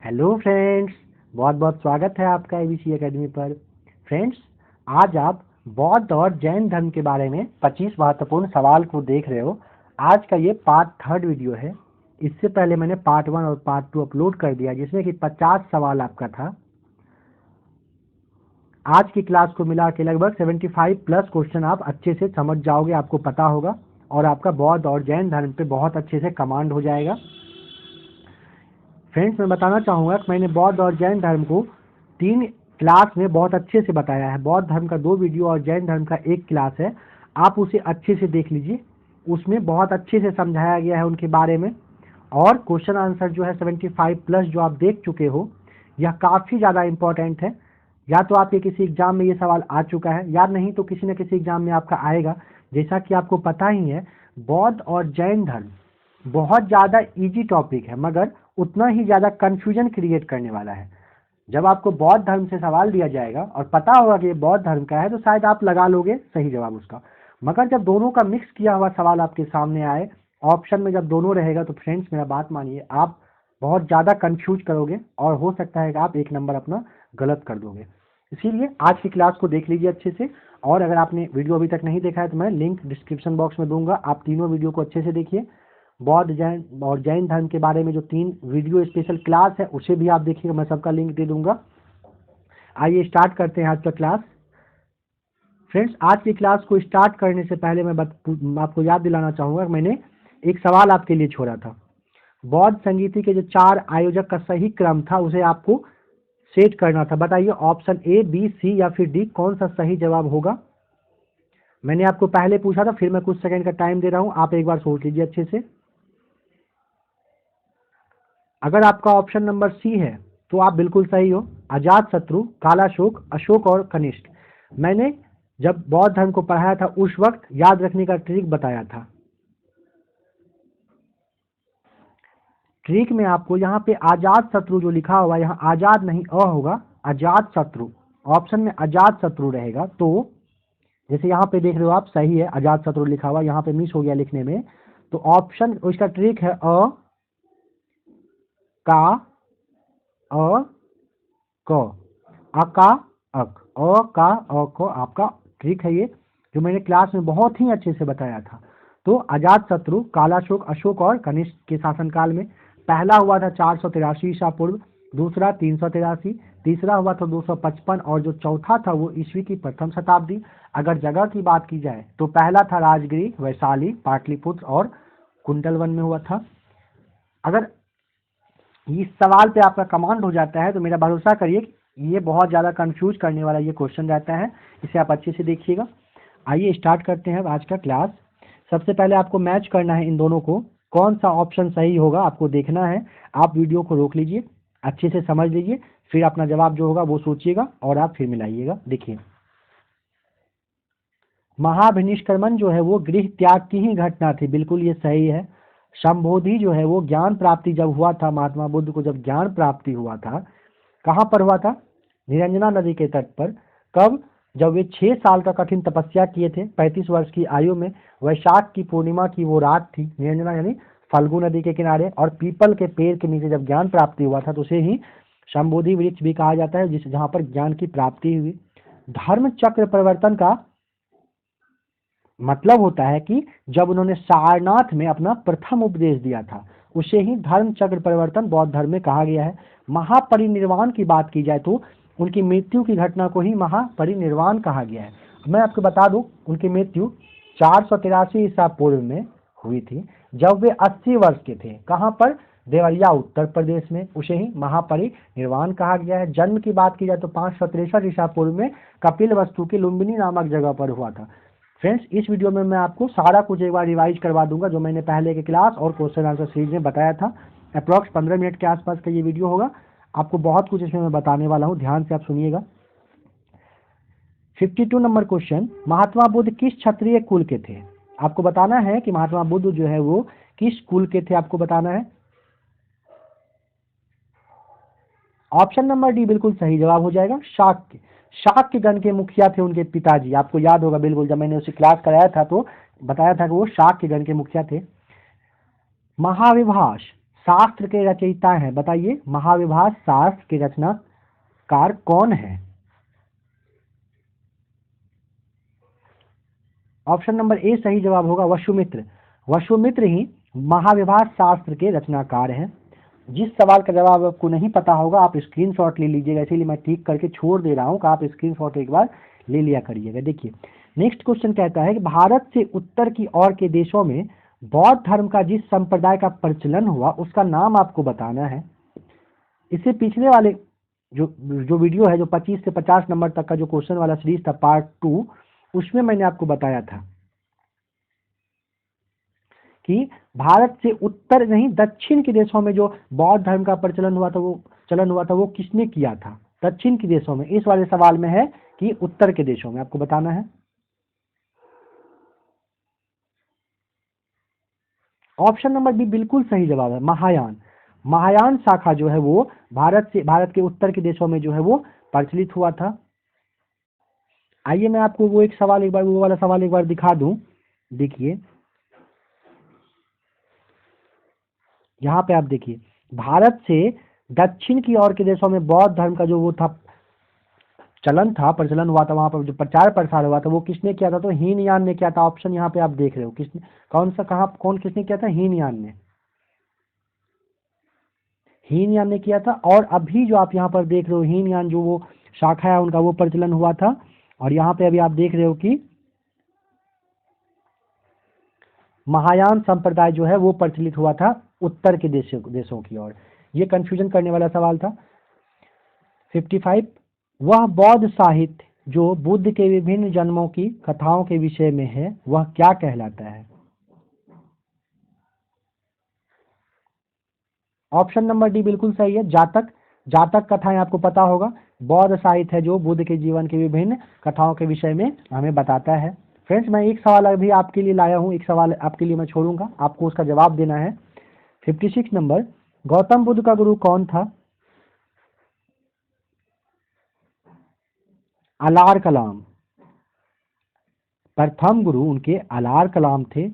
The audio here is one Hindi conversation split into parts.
हेलो फ्रेंड्स, बहुत बहुत स्वागत है आपका एबीसी एकेडमी पर। फ्रेंड्स, आज आप बौद्ध और जैन धर्म के बारे में 25 महत्वपूर्ण सवाल को देख रहे हो। आज का ये पार्ट थर्ड वीडियो है। इससे पहले मैंने पार्ट 1 और पार्ट 2 अपलोड कर दिया, जिसमें कि 50 सवाल आपका था। आज की क्लास को मिला के लगभग 75 प्लस क्वेश्चन आप अच्छे से समझ जाओगे, आपको पता होगा और आपका बौद्ध और जैन धर्म पे बहुत अच्छे से कमांड हो जाएगा। फ्रेंड्स, मैं बताना चाहूँगा कि मैंने बौद्ध और जैन धर्म को 3 क्लास में बहुत अच्छे से बताया है। बौद्ध धर्म का 2 वीडियो और जैन धर्म का 1 क्लास है, आप उसे अच्छे से देख लीजिए। उसमें बहुत अच्छे से समझाया गया है उनके बारे में, और क्वेश्चन आंसर जो है 75 प्लस जो आप देख चुके हो, यह काफ़ी ज़्यादा इम्पोर्टेंट है। या तो आपके किसी एग्जाम में ये सवाल आ चुका है, या नहीं तो किसी न किसी एग्जाम में आपका आएगा। जैसा कि आपको पता ही है, बौद्ध और जैन धर्म बहुत ज़्यादा इजी टॉपिक है, मगर उतना ही ज़्यादा कन्फ्यूजन क्रिएट करने वाला है। जब आपको बौद्ध धर्म से सवाल दिया जाएगा और पता होगा कि ये बौद्ध धर्म का है, तो शायद आप लगा लोगे सही जवाब उसका। मगर जब दोनों का मिक्स किया हुआ सवाल आपके सामने आए, ऑप्शन में जब दोनों रहेगा, तो फ्रेंड्स मेरा बात मानिए, आप बहुत ज़्यादा कन्फ्यूज करोगे और हो सकता है कि आप 1 नंबर अपना गलत कर दोगे। इसीलिए आज की क्लास को देख लीजिए अच्छे से। और अगर आपने वीडियो अभी तक नहीं देखा है तो मैं लिंक डिस्क्रिप्शन बॉक्स में दूंगा, आप तीनों वीडियो को अच्छे से देखिए। बौद्ध जैन और जैन धर्म के बारे में जो 3 वीडियो स्पेशल क्लास है, उसे भी आप देखिएगा, मैं सबका लिंक दे दूंगा। आइए स्टार्ट करते हैं आज का क्लास। फ्रेंड्स, आज की क्लास को स्टार्ट करने से पहले मैं आपको याद दिलाना चाहूँगा, मैंने एक सवाल आपके लिए छोड़ा था। बौद्ध संगीति के जो 4 आयोजक का सही क्रम था, उसे आपको सेट करना था। बताइए ऑप्शन ए, बी, सी या फिर डी, कौन सा सही जवाब होगा। मैंने आपको पहले पूछा था, फिर मैं कुछ सेकंड का टाइम दे रहा हूँ, आप एक बार सोच लीजिए अच्छे से। अगर आपका ऑप्शन नंबर सी है तो आप बिल्कुल सही हो। अजातशत्रु, कालाशोक, अशोक और कनिष्क। मैंने जब बौद्ध धर्म को पढ़ाया था उस वक्त याद रखने का ट्रिक बताया था। ट्रिक में आपको यहाँ पे अजातशत्रु जो लिखा हुआ है, यहाँ आजाद नहीं अ होगा, अजातशत्रु। ऑप्शन में अजातशत्रु रहेगा। तो जैसे यहाँ पे देख रहे हो आप, सही है, अजातशत्रु लिखा हुआ, यहाँ पे मिस हो गया लिखने में। तो ऑप्शन, उसका ट्रिक है अ का अ क, अका अक, अ का अ क, आपका ट्रिक है ये, जो मैंने क्लास में बहुत ही अच्छे से बताया था। तो अजातशत्रु, कालाशोक, अशोक और कनिष्क के शासनकाल में। पहला हुआ था 483 ईसा पूर्व, दूसरा 383, तीसरा हुआ था 255 और जो चौथा था वो ईस्वी की प्रथम शताब्दी। अगर जगह की बात की जाए तो पहला था राजगिरी, वैशाली, पाटलिपुत्र और कुंडलवन में हुआ था। अगर इस सवाल पे आपका कमांड हो जाता है तो मेरा भरोसा करिए कि ये बहुत ज़्यादा कंफ्यूज करने वाला ये क्वेश्चन रहता है, इसे आप अच्छे से देखिएगा। आइए स्टार्ट करते हैं आज का क्लास। सबसे पहले आपको मैच करना है इन दोनों को, कौन सा ऑप्शन सही होगा आपको देखना है। आप वीडियो को रोक लीजिए, अच्छे से समझ लीजिए, फिर अपना जवाब जो होगा वो सोचिएगा और आप फिर मिलाइएगा। देखिए, महाभिनिष्क्रमण जो है वो गृह त्याग की ही घटना थी, बिल्कुल ये सही है। संबोधि जो है वो ज्ञान प्राप्ति जब हुआ था, महात्मा बुद्ध को जब ज्ञान प्राप्ति हुआ था, कहाँ पर हुआ था? निरंजना नदी के तट पर। कब? जब वे 6 साल का कठिन तपस्या किए थे, 35 वर्ष की आयु में। वैशाख की पूर्णिमा की वो रात थी, निरंजना यानी फल्गु नदी के किनारे, और पीपल के पेड़ के नीचे जब ज्ञान प्राप्ति हुआ था, तो उसे ही संबोधि वृक्ष भी कहा जाता है, जिस जहाँ पर ज्ञान की प्राप्ति हुई। धर्म चक्र परिवर्तन का मतलब होता है कि जब उन्होंने सारनाथ में अपना प्रथम उपदेश दिया था, उसे ही धर्म चक्र परिवर्तन बौद्ध धर्म में कहा गया है। महापरिनिर्वाण की बात की जाए तो उनकी मृत्यु की घटना को ही महापरिनिर्वाण कहा गया है। मैं आपको बता दूं, उनकी मृत्यु 483 ईसा पूर्व में हुई थी, जब वे 80 वर्ष के थे। कहाँ पर? देवरिया, उत्तर प्रदेश में। उसे ही महापरिनिर्वाण कहा गया है। जन्म की बात की जाए तो 563 ईसा पूर्व में कपिल वस्तु के लुम्बिनी नामक जगह पर हुआ था। फ्रेंड्स, इस वीडियो में मैं आपको सारा कुछ एक बार रिवाइज करवा दूंगा, जो मैंने पहले के क्लास और क्वेश्चन आंसर सीरीज में बताया था। अप्रॉक्स 15 मिनट के आसपास का ये वीडियो होगा। आपको बहुत कुछ इसमें मैं बताने वाला हूँ, ध्यान से आप सुनिएगा। 52 नंबर क्वेश्चन, महात्मा बुद्ध किस क्षत्रिय कुल के थे? आपको बताना है कि महात्मा बुद्ध जो है वो किस कुल के थे, आपको बताना है। ऑप्शन नंबर डी बिल्कुल सही जवाब हो जाएगा, शाक्य। शाक्य गण के मुखिया थे उनके पिताजी, आपको याद होगा बिल्कुल, जब मैंने उसे क्लास कराया था तो बताया था कि वो शाक्य गण के मुखिया थे। महाविभास शास्त्र के रचयिता हैं, बताइए महाविभास शास्त्र के रचनाकार कौन है? ऑप्शन नंबर ए सही जवाब होगा वसुमित्र। वसुमित्र ही महाविभास शास्त्र के रचनाकार हैं। जिस सवाल का जवाब आपको नहीं पता होगा आप स्क्रीनशॉट ले लीजिएगा, इसीलिए मैं टिक करके छोड़ दे रहा हूं कि आप स्क्रीनशॉट एक बार ले लिया करिएगा। देखिए नेक्स्ट क्वेश्चन कहता है कि भारत से उत्तर की ओर के देशों में बौद्ध धर्म का जिस संप्रदाय का प्रचलन हुआ उसका नाम आपको बताना है। इससे पिछले वाले जो वीडियो है, जो 25 से 50 नंबर तक का जो क्वेश्चन वाला सीरीज था पार्ट 2, उसमें मैंने आपको बताया था कि भारत से उत्तर नहीं दक्षिण के देशों में जो बौद्ध धर्म का प्रचलन हुआ था वो किसने किया था? दक्षिण के देशों में। इस वाले सवाल में है कि उत्तर के देशों में, आपको बताना है। ऑप्शन नंबर बी बिल्कुल सही जवाब है, महायान। महायान शाखा जो है वो भारत के उत्तर के देशों में जो है वो प्रचलित हुआ था। आइए मैं आपको वो वाला सवाल एक बार दिखा दूं। देखिए यहाँ पे आप देखिए, भारत से दक्षिण की ओर के देशों में बौद्ध धर्म का जो वो था प्रचलन हुआ था, वहां पर जो प्रचार प्रसार हुआ था वो किसने किया था? तो हीनयान ने किया था। ऑप्शन यहाँ पे आप देख रहे हो, किसने, कौन किसने किया था? हीनयान ने किया था। और अभी जो आप यहाँ पर देख रहे हो हीनयान जो वो शाखा है उनका वो प्रचलन हुआ था। और यहाँ पे अभी आप देख रहे हो कि महायान संप्रदाय जो है वो प्रचलित हुआ था उत्तर के देशों की ओर। ये कंफ्यूजन करने वाला सवाल था। 55, वह बौद्ध साहित्य जो बुद्ध के विभिन्न जन्मों की कथाओं के विषय में है वह क्या कहलाता है? ऑप्शन नंबर डी बिल्कुल सही है, जातक कथाएं आपको पता होगा। बौद्ध साहित्य है जो बुद्ध के जीवन के विभिन्न कथाओं के विषय में हमें बताता है। फ्रेंड्स मैं एक सवाल अभी आपके लिए लाया हूं, एक सवाल आपके लिए मैं छोड़ूंगा, आपको उसका जवाब देना है। 56 नंबर, गौतम बुद्ध का गुरु कौन था? अलार कलाम। प्रथम गुरु उनके अलार कलाम थे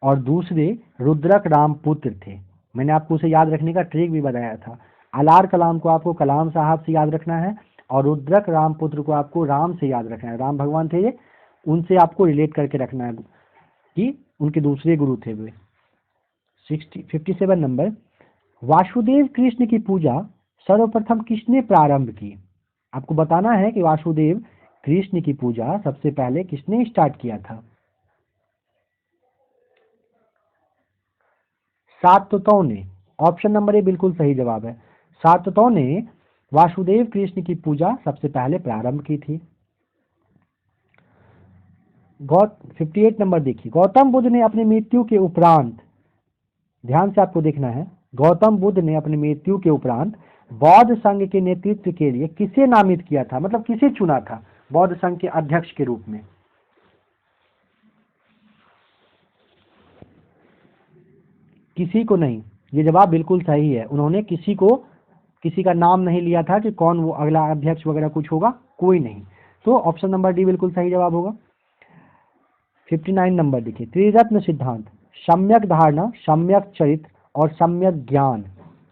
और दूसरे रुद्रक राम पुत्र थे। मैंने आपको उसे याद रखने का ट्रिक भी बताया था। अलार कलाम को आपको कलाम साहब से याद रखना है और रुद्रक राम पुत्र को आपको राम से याद रखना है। राम भगवान थे ये, उनसे आपको रिलेट करके रखना है कि उनके दूसरे गुरु थे वे। 57 नंबर, वासुदेव कृष्ण की पूजा सर्वप्रथम किसने प्रारंभ की? आपको बताना है कि वासुदेव कृष्ण की पूजा सबसे पहले किसने स्टार्ट किया था? सातवतों ने। ऑप्शन नंबर ए बिल्कुल सही जवाब है, सातवतों ने वासुदेव कृष्ण की पूजा सबसे पहले प्रारंभ की थी। 58 नंबर देखिए, गौतम बुद्ध ने अपनी मृत्यु के उपरांत, ध्यान से आपको देखना है, गौतम बुद्ध ने अपनी मृत्यु के उपरांत बौद्ध संघ के नेतृत्व के लिए किसे नामित किया था? मतलब किसे चुना था बौद्ध संघ के अध्यक्ष के रूप में? किसी को नहीं, ये जवाब बिल्कुल सही है। उन्होंने किसी का नाम नहीं लिया था कि कौन वो अगला अध्यक्ष वगैरह कुछ होगा, कोई नहीं। तो ऑप्शन नंबर डी बिल्कुल सही जवाब होगा। 59 नंबर देखिए, त्रिरत्न सिद्धांत, सम्यक धारणा, सम्यक चरित्र और सम्यक ज्ञान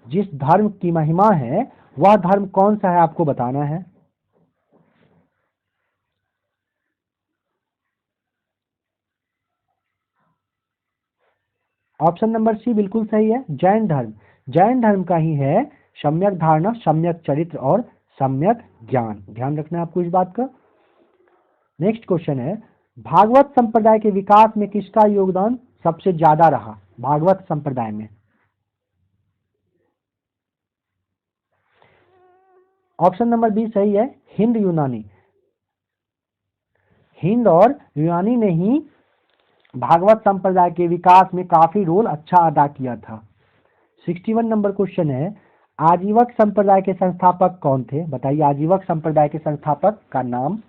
जिस धर्म की महिमा है वह धर्म कौन सा है आपको बताना है। ऑप्शन नंबर सी बिल्कुल सही है, जैन धर्म। जैन धर्म का ही है सम्यक धारणा, सम्यक चरित्र और सम्यक ज्ञान। ध्यान रखना है आपको इस बात का। नेक्स्ट क्वेश्चन है, भागवत संप्रदाय के विकास में किसका योगदान सबसे ज्यादा रहा? भागवत संप्रदाय में ऑप्शन नंबर बी सही है, हिंद यूनानी। हिंद और यूनानी ने ही भागवत संप्रदाय के विकास में काफी रोल अच्छा अदा किया था। 61 नंबर क्वेश्चन है, आजीवक संप्रदाय के संस्थापक कौन थे? बताइए आजीवक संप्रदाय के संस्थापक का नाम।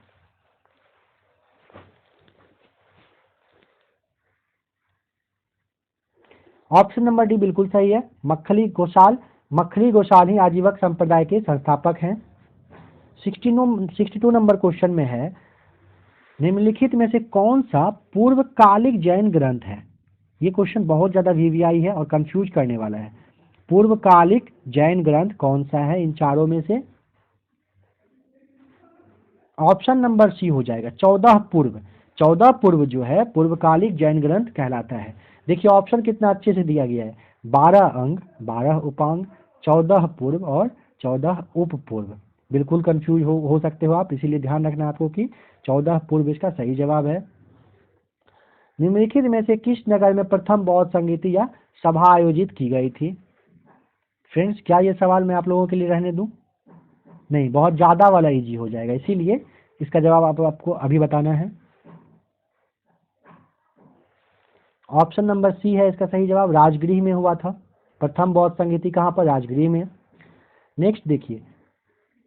ऑप्शन नंबर डी बिल्कुल सही है, मक्खली घोषाल ही आजीवक संप्रदाय के संस्थापक हैं। 62 नंबर क्वेश्चन में है, निम्नलिखित में से कौन सा पूर्वकालिक जैन ग्रंथ है? ये क्वेश्चन बहुत ज्यादा वीवीआई है और कंफ्यूज करने वाला है। पूर्वकालिक जैन ग्रंथ कौन सा है इन चारों में से? ऑप्शन नंबर सी हो जाएगा 14 पूर्व। 14 पूर्व जो है पूर्वकालिक जैन ग्रंथ कहलाता है। देखिए ऑप्शन कितना अच्छे से दिया गया है, 12 अंग, 12 उपांग, 14 पूर्व और 14 उप पूर्व। बिल्कुल कंफ्यूज हो सकते हो आप, इसीलिए ध्यान रखना आपको कि 14 पूर्व इसका सही जवाब है। निम्नलिखित में से किस नगर में प्रथम बौद्ध संगीति या सभा आयोजित की गई थी? फ्रेंड्स क्या ये सवाल मैं आप लोगों के लिए रहने दूं? नहीं, बहुत ज्यादा वाला इजी हो जाएगा, इसीलिए इसका जवाब आपको अभी बताना है। ऑप्शन नंबर सी है इसका सही जवाब, राजगृह में हुआ था प्रथम बौद्ध संगीति। कहां पर? राजगृह में। नेक्स्ट देखिए,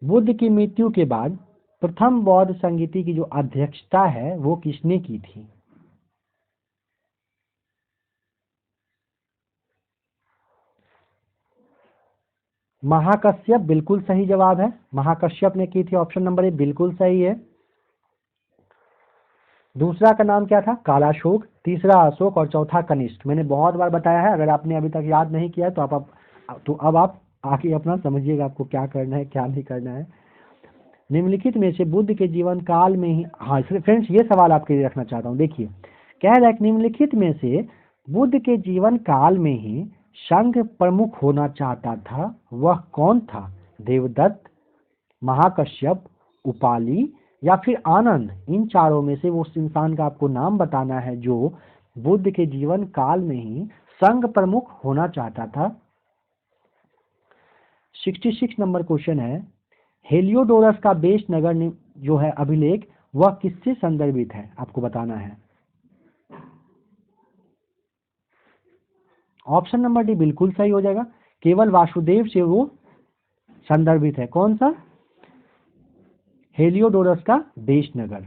बुद्ध की मृत्यु के बाद प्रथम बौद्ध संगीति की जो अध्यक्षता है वो किसने की थी? महाकश्यप बिल्कुल सही जवाब है, महाकश्यप ने की थी। ऑप्शन नंबर ए बिल्कुल सही है। दूसरा का नाम क्या था? कालाशोक, तीसरा अशोक और चौथा कनिष्क। मैंने बहुत बार बताया है, अगर आपने अभी तक याद नहीं किया तो अब आप आके अपना समझिएगा आपको क्या करना है क्या नहीं करना है। निम्नलिखित में से बुद्ध के जीवन काल में ही, हाँ फ्रेंड्स ये सवाल आपके लिए रखना चाहता हूँ। देखिए कह रहा है कि निम्नलिखित में से बुद्ध के जीवन काल में ही संघ प्रमुख होना चाहता था, वह कौन था? देवदत्त, महाकश्यप, उपाली या फिर आनंद? इन चारों में से वो उस इंसान का आपको नाम बताना है जो बुद्ध के जीवन काल में ही संघ प्रमुख होना चाहता था। 66 नंबर क्वेश्चन है, हेलियोडोरस का बेश नगर जो है अभिलेख वह किससे संदर्भित है? आपको बताना है। ऑप्शन नंबर डी बिल्कुल सही हो जाएगा, केवल वासुदेव से वो संदर्भित है। कौन सा? हेलियोडोरस का बेश नगर।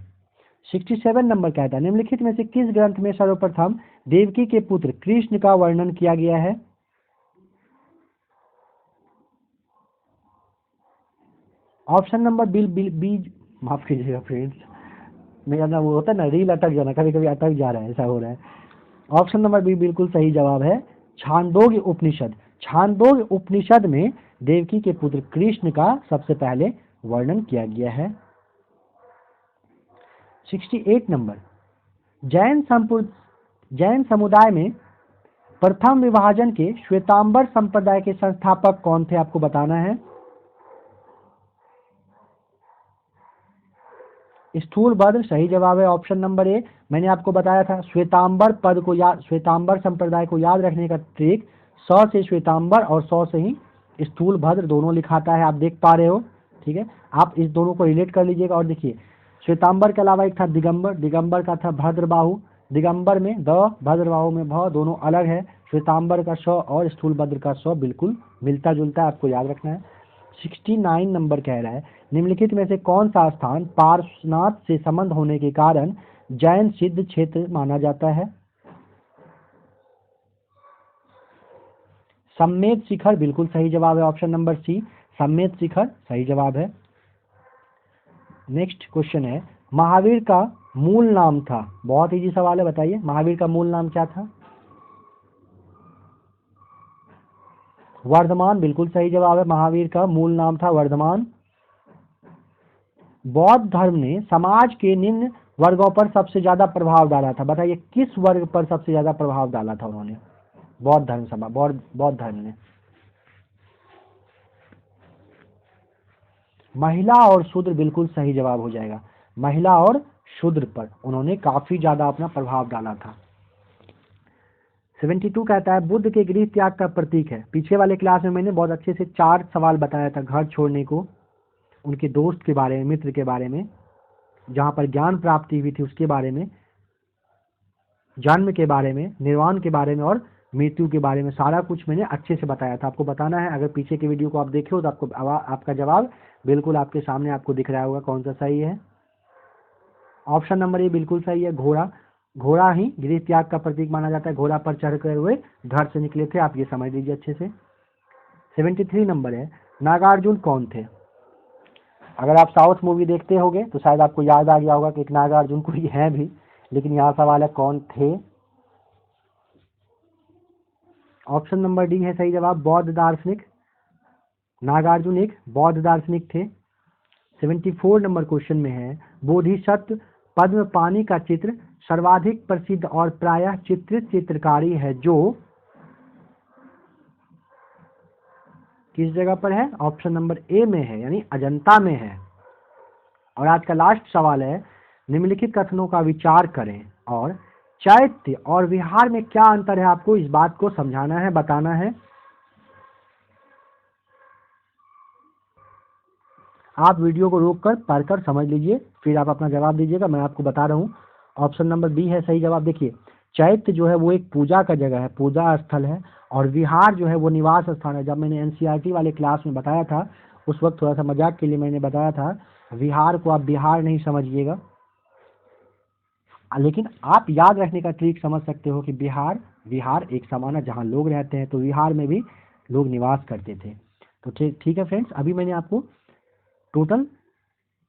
67 नंबर कहता है, निम्नलिखित में से किस ग्रंथ में सर्वप्रथम देवकी के पुत्र कृष्ण का वर्णन किया गया है? ऑप्शन नंबर बी माफ कीजिएगा फ्रेंड्स, मेरा ना वो होता है ना रील अटक जाना, कभी कभी अटक जा रहा है, ऐसा हो रहा है। ऑप्शन नंबर बी बिल्कुल सही जवाब है, छांदोग्य उपनिषद। छांदोग्य उपनिषद में देवकी के पुत्र कृष्ण का सबसे पहले वर्णन किया गया है। 68 नंबर, जैन समुदाय में प्रथम विभाजन के श्वेतांबर संप्रदाय के संस्थापक कौन थे? आपको बताना है। स्थूलभद्र सही जवाब है, ऑप्शन नंबर ए। मैंने आपको बताया था श्वेतांबर संप्रदाय को याद रखने का ट्रिक, 100 से श्वेतांबर और 100 से ही स्थूलभद्र दोनों लिखाता है, आप देख पा रहे हो। ठीक है, आप इस दोनों को रिलेट कर लीजिएगा। और देखिए श्वेतांबर के अलावा एक था दिगंबर, दिगंबर का था भद्रबाहु, दिगंबर में द, भद्रबाहु में भ, दोनों अलग है। श्वेतांबर का स और स्थूलभद्र का स बिल्कुल मिलता जुलता है, आपको याद रखना है। 69 नंबर कह रहा है, निम्नलिखित में से कौन सा स्थान पार्श्वनाथ से संबंध होने के कारण जैन सिद्ध क्षेत्र माना जाता है? सम्मेद शिखर बिल्कुल सही जवाब है, ऑप्शन नंबर सी, सम्मेद शिखर सही जवाब है। नेक्स्ट क्वेश्चन है, महावीर का मूल नाम था? बहुत इजी सवाल है, बताइए महावीर का मूल नाम क्या था? वर्धमान बिल्कुल सही जवाब है, महावीर का मूल नाम था वर्धमान। बौद्ध धर्म ने समाज के निम्न वर्गों पर सबसे ज्यादा प्रभाव डाला था, बताइए किस वर्ग पर सबसे ज्यादा प्रभाव डाला था उन्होंने? बौद्ध धर्म ने महिला और शूद्र बिल्कुल सही जवाब हो जाएगा, महिला और शूद्र पर उन्होंने काफी ज्यादा अपना प्रभाव डाला था। 72 कहता है, बुद्ध के गृह त्याग का प्रतीक है? पीछे वाले क्लास में मैंने बहुत अच्छे से 4 सवाल बताया था, घर छोड़ने को, उनके दोस्त के बारे में, मित्र के बारे में, जहां पर ज्ञान प्राप्ति हुई थी उसके बारे में, जन्म के बारे में, निर्वाण के बारे में और मृत्यु के बारे में, सारा कुछ मैंने अच्छे से बताया था। आपको बताना है, अगर पीछे की वीडियो को आप देखे हो तो आपका जवाब बिल्कुल आपके सामने आपको दिख रहा होगा कौन सा सही है। ऑप्शन नंबर ए बिल्कुल सही है, घोड़ा ही गृह त्याग का प्रतीक माना जाता है, घोड़ा पर चढ़कर हुए घर से निकले थे, आप ये समझ लीजिए अच्छे से। 73 नंबर है, नागार्जुन कौन थे? अगर आप साउथ मूवी देखते होंगे तो शायद आपको याद आ गया होगा कि एक नागार्जुन कोई है भी, लेकिन यहाँ सवाल है कौन थे? ऑप्शन नंबर डी है सही जवाब, बौद्ध दार्शनिक। नागार्जुन एक बौद्ध दार्शनिक थे। 74 नंबर क्वेश्चन में है, बोधिसत्व पद्मपाणि का चित्र सर्वाधिक प्रसिद्ध और प्रायः चित्रित चित्रकारी है जो किस जगह पर है? ऑप्शन नंबर ए में है, यानी अजंता में है। और आज का लास्ट सवाल है, निम्नलिखित कथनों का विचार करें और चैत्य और विहार में क्या अंतर है, आपको इस बात को समझाना है, बताना है। आप वीडियो को रोककर पढ़कर समझ लीजिए, फिर आप अपना जवाब दीजिएगा। मैं आपको बता रहा हूँ, ऑप्शन नंबर बी है सही जवाब। देखिए, चैत्य जो है वो एक पूजा का जगह है, पूजा स्थल है, और विहार जो है वो निवास स्थान है। जब मैंने एनसीईआरटी वाले क्लास में बताया था, उस वक्त थोड़ा सा मजाक के लिए मैंने बताया था, विहार को आप बिहार नहीं समझिएगा, लेकिन आप याद रखने का ट्रिक समझ सकते हो कि विहार एक समान है, जहाँ लोग रहते हैं, तो विहार में भी लोग निवास करते थे। तो ठीक है फ्रेंड्स, अभी मैंने आपको टोटल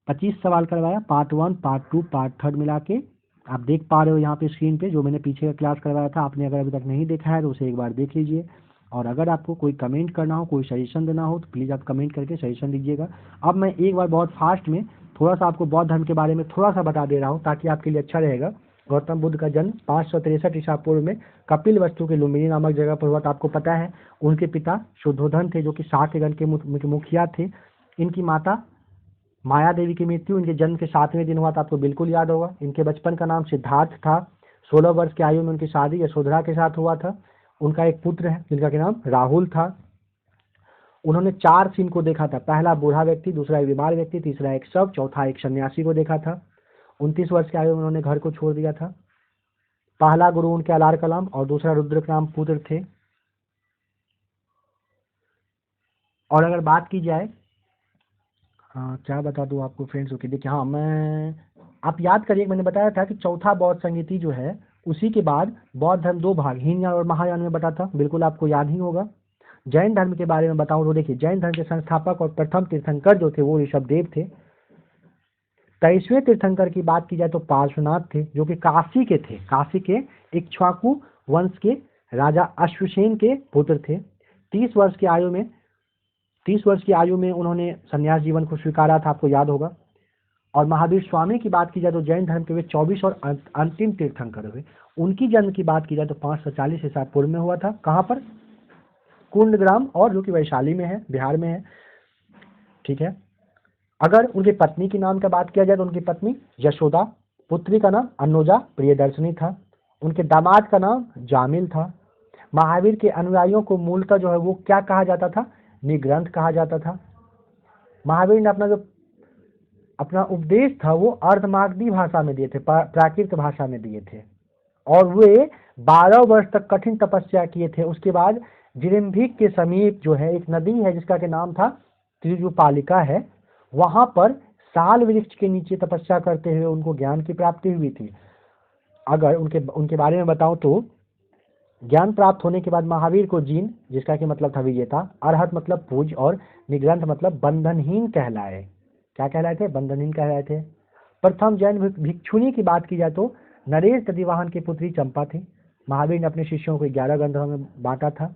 25 सवाल करवाया, पार्ट 1, पार्ट 2, पार्ट 3 मिला के। आप देख पा रहे हो यहाँ पे स्क्रीन पे, जो मैंने पीछे का क्लास करवाया था, आपने अगर अभी तक नहीं देखा है तो उसे एक बार देख लीजिए। और अगर आपको कोई कमेंट करना हो, कोई सजेशन देना हो, तो प्लीज़ आप कमेंट करके सजेशन दीजिएगा। अब मैं एक बार बहुत फास्ट में थोड़ा सा आपको बौद्ध धर्म के बारे में थोड़ा सा बता दे रहा हूँ, ताकि आपके लिए अच्छा रहेगा। गौतम बुद्ध का जन्म 563 ईसा पूर्व में कपिल वस्तु के लुम्बिनी नामक जगह पर हुआ था। आपको पता है, उनके पिता शुद्धोधन थे, जो कि शाक्यगण के मुखिया थे। इनकी माता माया देवी की मृत्यु इनके जन्म के 7वें दिन हुआ था, आपको बिल्कुल याद होगा। इनके बचपन का नाम सिद्धार्थ था। 16 वर्ष की आयु में उनकी शादी यशोधरा के साथ हुआ था। उनका एक पुत्र है जिनका के नाम राहुल था। उन्होंने 4 सीन को देखा था, पहला बूढ़ा व्यक्ति, दूसरा एक बीमार व्यक्ति, तीसरा एक शव, चौथा एक सन्यासी को देखा था। 29 वर्ष की आयु में उन्होंने घर को छोड़ दिया था। पहला गुरु उनके अलार कलाम और दूसरा रुद्रकाम पुत्र थे। और अगर बात की जाए, हाँ क्या बता दूँ आपको फ्रेंड्स, ओके देखिए, हाँ मैं, आप याद करिए, मैंने बताया था कि चौथा बौद्ध संगीति जो है, उसी के बाद बौद्ध धर्म 2 भाग हीनयान और महायान में बटा था, बिल्कुल आपको याद ही होगा। जैन धर्म के बारे में बताऊं तो देखिए, जैन धर्म के संस्थापक और प्रथम तीर्थंकर जो थे वो ऋषभदेव थे। 23वें तीर्थंकर की बात की जाए तो पार्श्वनाथ थे, जो कि काशी के थे, काशी के इक्ष्वाकु वंश के राजा अश्वसेन के पुत्र थे। 30 वर्ष की आयु में उन्होंने संन्यास जीवन को स्वीकारा था, आपको याद होगा। और महावीर स्वामी की बात की जाए तो जैन धर्म के वे 24 और अंतिम तीर्थंकर हुए। उनकी जन्म की बात की जाए तो 540 ईसा पूर्व में हुआ था। कहाँ पर? कुंडग्राम, और जो कि वैशाली में है, बिहार में है। ठीक है। अगर उनकी पत्नी के नाम का बात किया जाए तो उनकी पत्नी यशोदा, पुत्री का नाम अनुजा प्रियदर्शनी था, उनके दामाद का नाम जामिल था। महावीर के अनुयायियों को मूलतः जो है वो क्या कहा जाता था? निग्रंथ कहा जाता था। महावीर ने अपना उपदेश था वो अर्धमागधी भाषा में दिए थे, प्राकृत भाषा में दिए थे, और वे 12 वर्ष तक कठिन तपस्या किए थे। उसके बाद जिरिम्भिक के समीप जो है एक नदी है जिसका के नाम था त्रिजुपालिका है, वहां पर साल वृक्ष के नीचे तपस्या करते हुए उनको ज्ञान की प्राप्ति हुई थी। अगर उनके बारे में बताऊं तो ज्ञान प्राप्त होने के बाद महावीर को जीन, जिसका कि मतलब था विजेता, अरहत मतलब पूज, और निग्रंथ मतलब बंधनहीन कहलाए। क्या कहलाए थे? बंधनहीन कहलाए थे। प्रथम जैन भिक्षुणी की बात की जाए तो नरेश दधिवाहन की पुत्री चंपा थी। महावीर ने अपने शिष्यों को 11 ग्रंथों में बांटा था।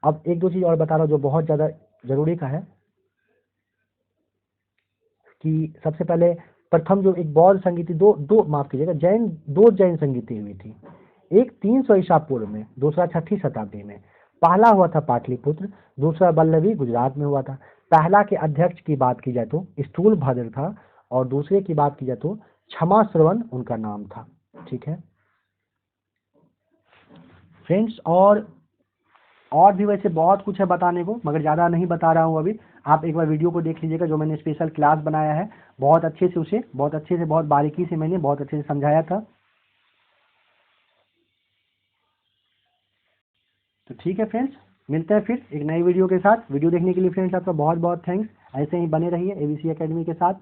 अब एक दो चीज और बता रहा हूँ जो बहुत ज्यादा जरूरी का है, कि सबसे पहले प्रथम जो एक बौद्ध संगीति माफ कीजिएगा, दो जैन संगीति हुई थी। एक 300 ईसा पूर्व में, दूसरा 6ठी शताब्दी में। पहला हुआ था पाटलिपुत्र, दूसरा बल्लभी गुजरात में हुआ था। पहला के अध्यक्ष की बात की जाए तो स्थूल भद्र था, और दूसरे की बात की जाए तो क्षमा श्रवण उनका नाम था। ठीक है फ्रेंड्स, और भी वैसे बहुत कुछ है बताने को, मगर ज़्यादा नहीं बता रहा हूँ अभी। आप एक बार वीडियो को देख लीजिएगा, जो मैंने स्पेशल क्लास बनाया है, बहुत अच्छे से बहुत बारीकी से मैंने बहुत अच्छे से समझाया था। तो ठीक है फ्रेंड्स, मिलते हैं फिर एक नई वीडियो के साथ। वीडियो देखने के लिए फ्रेंड्स आपका बहुत बहुत थैंक्स। ऐसे ही बने रहिए एबीसी एकेडमी के साथ।